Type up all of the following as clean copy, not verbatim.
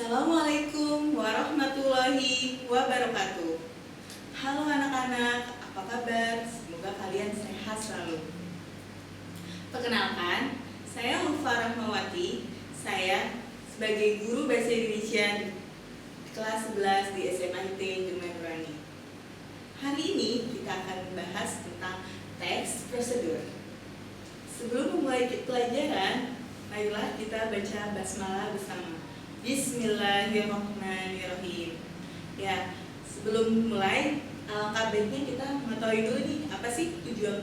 Assalamualaikum warahmatullahi wabarakatuh. Halo anak-anak, apa kabar? Semoga kalian sehat selalu. Perkenalkan, saya Ulfa Rahmawati. Saya sebagai guru Bahasa Indonesia di kelas 11 di SMA IT Jerman Nurani. Hari ini kita akan membahas tentang teks prosedur. Sebelum memulai pelajaran, marilah kita baca basmalah bersama. Bismillahirrahmanirrahim. Ya, sebelum mulai, alangkah baiknya kita mengetahui dulu nih, apa sih tujuan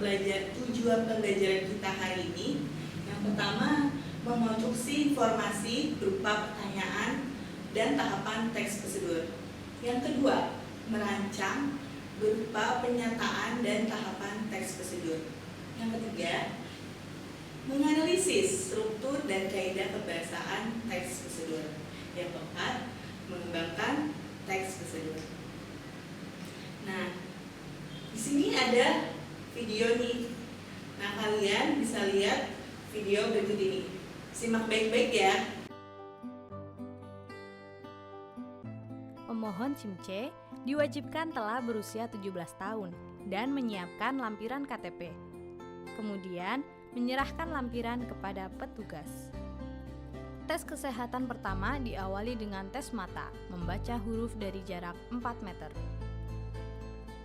pembelajaran kita hari ini. Yang pertama, mengonstruksi informasi berupa pertanyaan dan tahapan teks prosedur. Yang kedua, merancang berupa pernyataan dan tahapan teks prosedur. Yang ketiga, menganalisis struktur dan kaidah kebahasaan teks prosedur. Yang keempat, mengembangkan teks prosedur. Nah, di sini ada video nih. Nah, kalian bisa lihat video berikut ini. Simak baik-baik ya. Pemohon SIM C diwajibkan telah berusia 17 tahun dan menyiapkan lampiran KTP. Kemudian, menyerahkan lampiran kepada petugas. Tes kesehatan pertama diawali dengan tes mata, membaca huruf dari jarak 4 meter.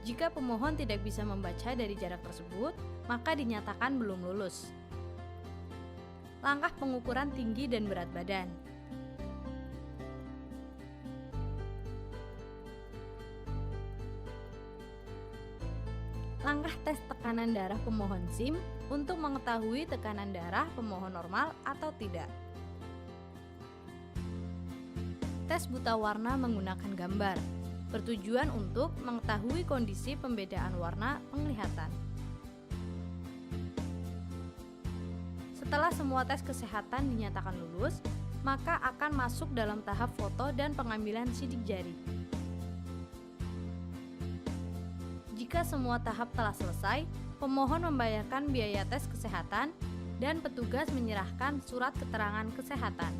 Jika pemohon tidak bisa membaca dari jarak tersebut, maka dinyatakan belum lulus. Langkah pengukuran tinggi dan berat badan. Langkah tes tekanan darah pemohon SIM untuk mengetahui tekanan darah pemohon normal atau tidak. Tes buta warna menggunakan gambar, bertujuan untuk mengetahui kondisi pembedaan warna penglihatan. Setelah semua tes kesehatan dinyatakan lulus, maka akan masuk dalam tahap foto dan pengambilan sidik jari. Jika semua tahap telah selesai, pemohon membayarkan biaya tes kesehatan dan petugas menyerahkan surat keterangan kesehatan.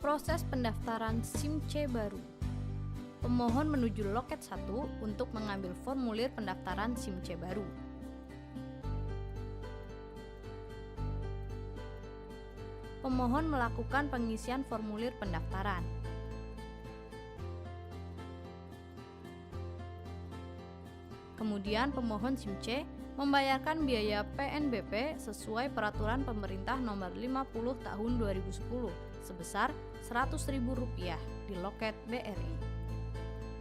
Proses pendaftaran SIM C baru. Pemohon menuju loket 1 untuk mengambil formulir pendaftaran SIM C baru. Pemohon melakukan pengisian formulir pendaftaran. Kemudian pemohon SIM C membayarkan biaya PNBP sesuai peraturan pemerintah nomor 50 tahun 2010 sebesar Rp100.000 di loket BRI.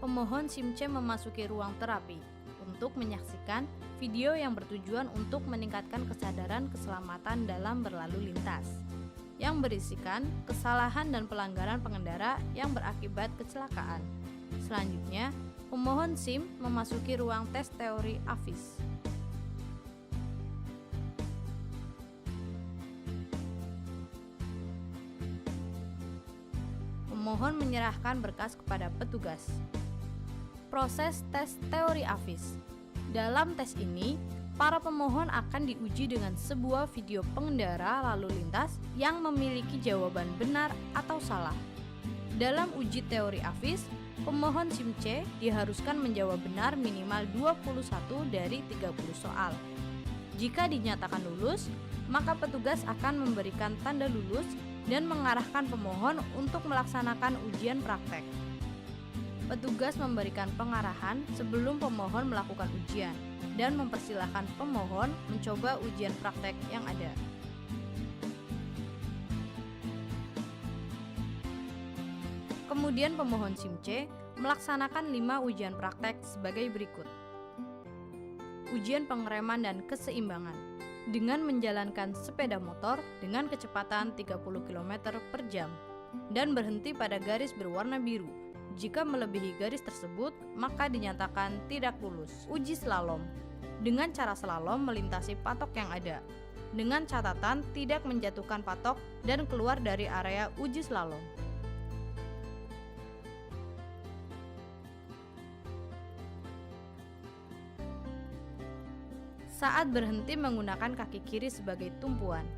Pemohon SIM C memasuki ruang terapi untuk menyaksikan video yang bertujuan untuk meningkatkan kesadaran keselamatan dalam berlalu lintas yang berisikan kesalahan dan pelanggaran pengendara yang berakibat kecelakaan. Selanjutnya, pemohon SIM memasuki ruang tes teori AFIS. Pemohon menyerahkan berkas kepada petugas. Proses tes teori AFIS. Dalam tes ini, para pemohon akan diuji dengan sebuah video pengendara lalu lintas yang memiliki jawaban benar atau salah. Dalam uji teori AFIS, pemohon SIM C diharuskan menjawab benar minimal 21 dari 30 soal. Jika dinyatakan lulus, maka petugas akan memberikan tanda lulus dan mengarahkan pemohon untuk melaksanakan ujian praktek. Petugas memberikan pengarahan sebelum pemohon melakukan ujian dan mempersilahkan pemohon mencoba ujian praktek yang ada. Kemudian pemohon SIM C melaksanakan 5 ujian praktek sebagai berikut. Ujian pengereman dan keseimbangan dengan menjalankan sepeda motor dengan kecepatan 30 km per jam dan berhenti pada garis berwarna biru. Jika melebihi garis tersebut, maka dinyatakan tidak lulus. Uji slalom dengan cara slalom melintasi patok yang ada, dengan catatan tidak menjatuhkan patok dan keluar dari area uji slalom. Saat berhenti menggunakan kaki kiri sebagai tumpuan.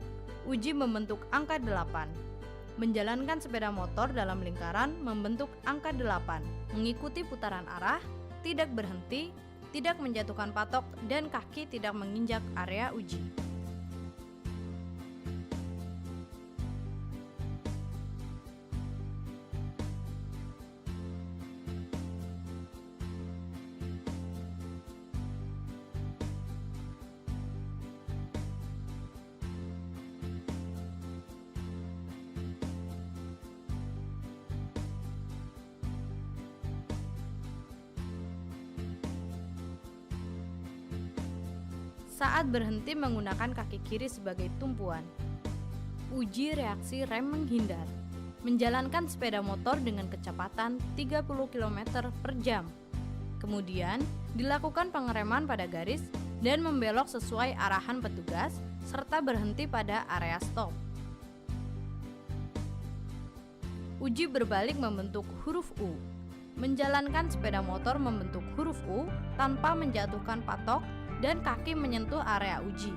Uji membentuk angka 8. Menjalankan sepeda motor dalam lingkaran membentuk angka 8, mengikuti putaran arah, tidak berhenti, tidak menjatuhkan patok, dan kaki tidak menginjak area uji. Saat berhenti menggunakan kaki kiri sebagai tumpuan. Uji reaksi rem menghindar. Menjalankan sepeda motor dengan kecepatan 30 km per jam. Kemudian, dilakukan pengereman pada garis dan membelok sesuai arahan petugas serta berhenti pada area stop. Uji berbalik membentuk huruf U. Menjalankan sepeda motor membentuk huruf U tanpa menjatuhkan patok dan kaki menyentuh area uji.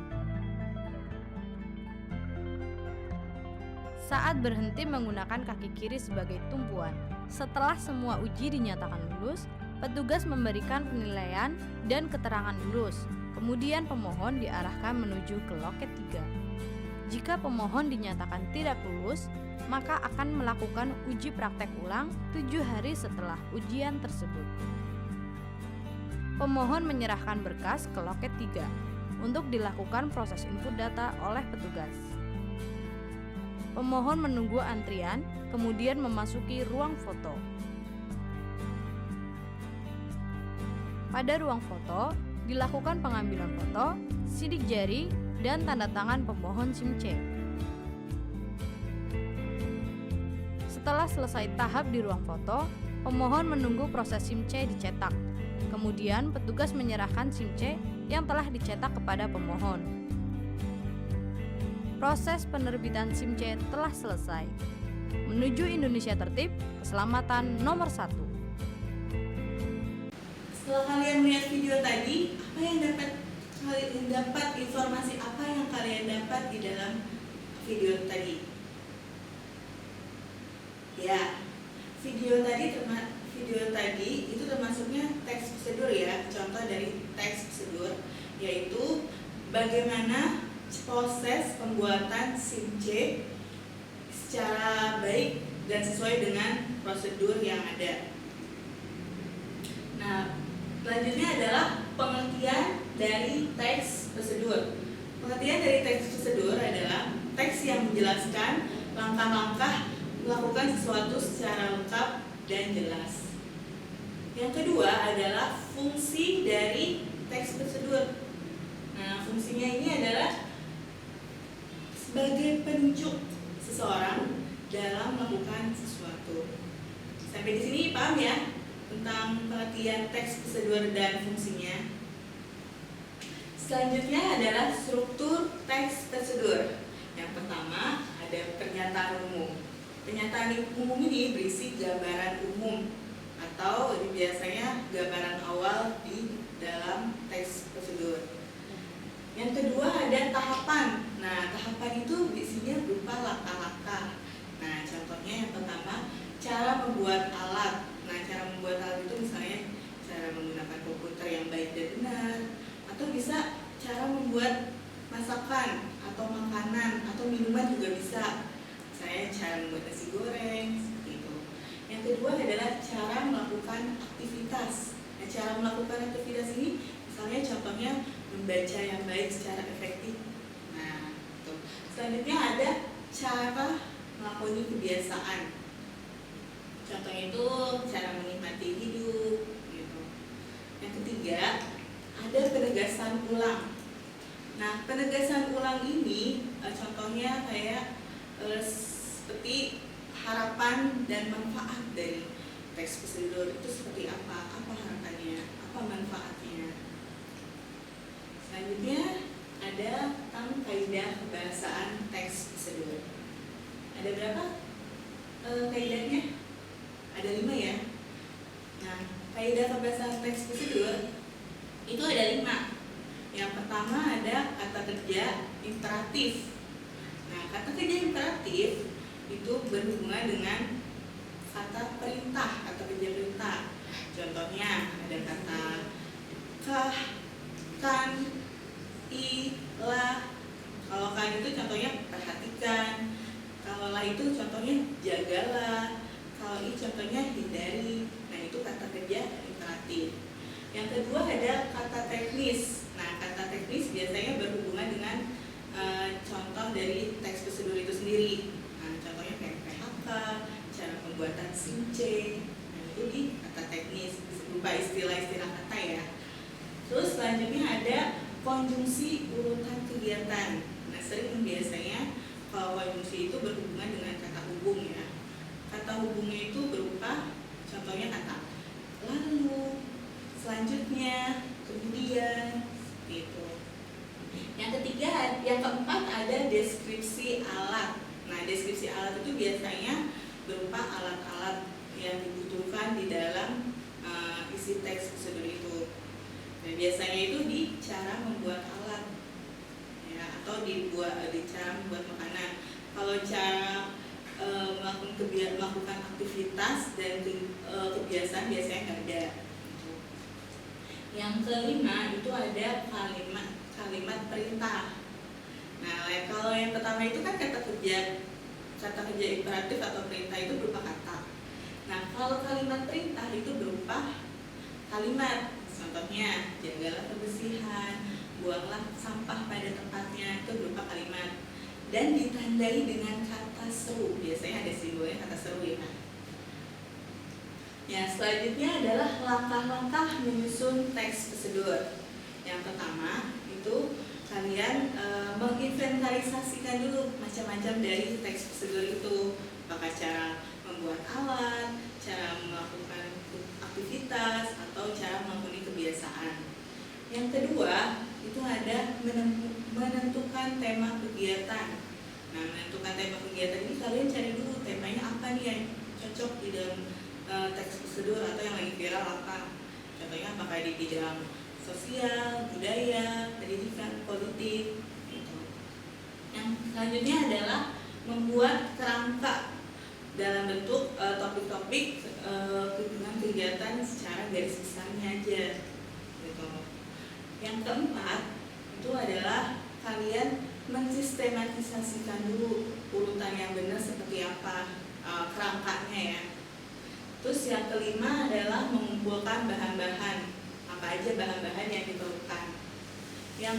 Saat berhenti menggunakan kaki kiri sebagai tumpuan. Setelah semua uji dinyatakan lulus, petugas memberikan penilaian dan keterangan lulus. Kemudian pemohon diarahkan menuju ke loket 3. Jika pemohon dinyatakan tidak lulus, maka akan melakukan uji praktek ulang 7 hari setelah ujian tersebut. Pemohon menyerahkan berkas ke loket 3 untuk dilakukan proses input data oleh petugas. Pemohon menunggu antrian, kemudian memasuki ruang foto. Pada ruang foto, dilakukan pengambilan foto, sidik jari, dan tanda tangan pemohon SIM C. Setelah selesai tahap di ruang foto, pemohon menunggu proses SIM C dicetak. Kemudian petugas menyerahkan SIM C yang telah dicetak kepada pemohon. Proses penerbitan SIM C telah selesai. Menuju Indonesia Tertib, keselamatan nomor 1. Setelah kalian melihat video tadi, informasi apa yang kalian dapat di dalam video tadi? Ya, video tadi itu termasuknya teks prosedur ya. Contoh dari teks prosedur yaitu bagaimana proses pembuatan SIM C secara baik dan sesuai dengan prosedur yang ada. Nah, selanjutnya adalah pengertian dari teks prosedur. Pengertian dari teks prosedur adalah teks yang menjelaskan langkah-langkah melakukan sesuatu secara lengkap dan jelas. Yang kedua adalah fungsi dari teks prosedur. Nah, fungsinya ini adalah sebagai penunjuk seseorang dalam melakukan sesuatu. Sampai di sini paham ya tentang pengertian teks prosedur dan fungsinya. Selanjutnya adalah struktur teks prosedur. Yang pertama ada pernyataan umum. Pernyataan umum ini berisi gambaran umum atau biasanya gambaran awal di dalam teks prosedur. Yang kedua ada tahapan. Nah, tahapan itu isinya berupa langkah-langkah. Nah, contohnya yang pertama cara membuat alat. Nah, cara membuat alat itu misalnya cara menggunakan komputer yang baik dan benar, atau bisa cara membuat masakan atau makanan atau minuman juga bisa. Misalnya cara membuat nasi goreng seperti itu. Yang kedua adalah cara melakukan aktivitas. Nah, cara melakukan aktivitas ini misalnya contohnya membaca yang baik secara efektif. Nah, itu. Selanjutnya ada cara melakoni kebiasaan. Contohnya itu cara menikmati hidup gitu. Yang ketiga ada penegasan ulang. Nah, penegasan ulang ini contohnya kayak seperti harapan dan manfaat dari teks prosedur itu seperti apa harapannya, apa manfaatnya. Selanjutnya ada tentang kaidah kebahasaan teks prosedur. Ada berapa kaidahnya? Ada 5 ya. Nah, kaidah kebahasaan teks prosedur itu ada 5. Yang pertama ada kata kerja imperatif. Nah, kata kerja imperatif itu berhubungan dengan kata perintah atau kerja perintah. Contohnya ada kata kah, kan, i, lah. Kalau kan itu contohnya perhatikan, kalau lah itu contohnya jagalah, kalau i contohnya hindari. Nah, itu kata kerja imperatif. Yang kedua ada kata teknis. Nah, kata teknis biasanya berhubungan dengan contoh dari teks prosedur itu sendiri. Nah, contohnya kayak PHK, cara pembuatan SIM C. Nah, itu di kata teknis, berupa istilah-istilah kata ya. Terus selanjutnya ada konjungsi urutan kegiatan. Nah, sering biasanya kalau konjungsi itu berhubungan dengan kata hubung ya. Kata hubungnya itu berupa contohnya kata lalu, selanjutnya, kemudian, gitu. Yang keempat ada deskripsi alat. Nah, deskripsi alat itu biasanya berupa alat-alat yang dibutuhkan di dalam isi teks prosedur itu. Nah, biasanya itu di cara membuat alat, ya, atau di cara membuat makanan. Kalau cara melakukan aktivitas dan kebiasaan biasanya nggak ada. Yang kelima itu ada kalimat perintah. Nah, kalau yang pertama itu kan kata kerja imperatif atau perintah itu berupa kata. Nah, kalau kalimat perintah itu berupa kalimat. Contohnya, jagalah kebersihan, buanglah sampah pada tempatnya, itu berupa kalimat. Dan ditandai dengan kata seru. Biasanya ada simbolnya kata seru ya. Ya, selanjutnya adalah langkah-langkah menyusun teks prosedur. Yang pertama itu kalian menginventarisasikan dulu macam-macam dari teks prosedur itu, apakah cara membuat alat, cara melakukan aktivitas, atau cara melakukan kebiasaan. Yang kedua itu ada menentukan tema kegiatan. Nah, menentukan tema kegiatan ini kalian cari dulu temanya apa nih yang cocok di dalam teks prosedur atau yang lagi viral apa. Contohnya apakah di bidang sosial, budaya, pendidikan, politik, gitu. Yang selanjutnya adalah membuat kerangka dalam bentuk topik-topik dengan kegiatan secara garis besarnya aja, gitu. Yang keempat itu adalah kalian mensistematisasikan dulu urutan yang benar seperti apa kerangkanya ya. Terus yang kelima adalah mengumpulkan bahan-bahan, apa aja bahan-bahan yang diperlukan. Yang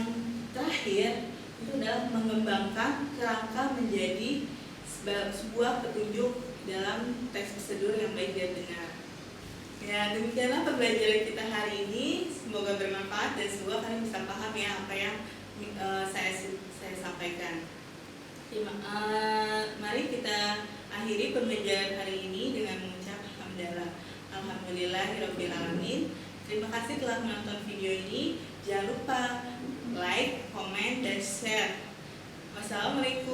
terakhir itu adalah mengembangkan kerangka menjadi sebuah petunjuk dalam teks prosedur yang baik dan benar. Ya, demikianlah pembelajaran kita hari ini. Semoga bermanfaat dan semoga kalian bisa paham ya apa yang saya sampaikan. Mari kita akhiri pembelajaran hari ini dengan mengucap hamdalah. Alhamdulillahirabbil alamin. Terima kasih telah menonton video ini. Jangan lupa like, comment, dan share. Wassalamualaikum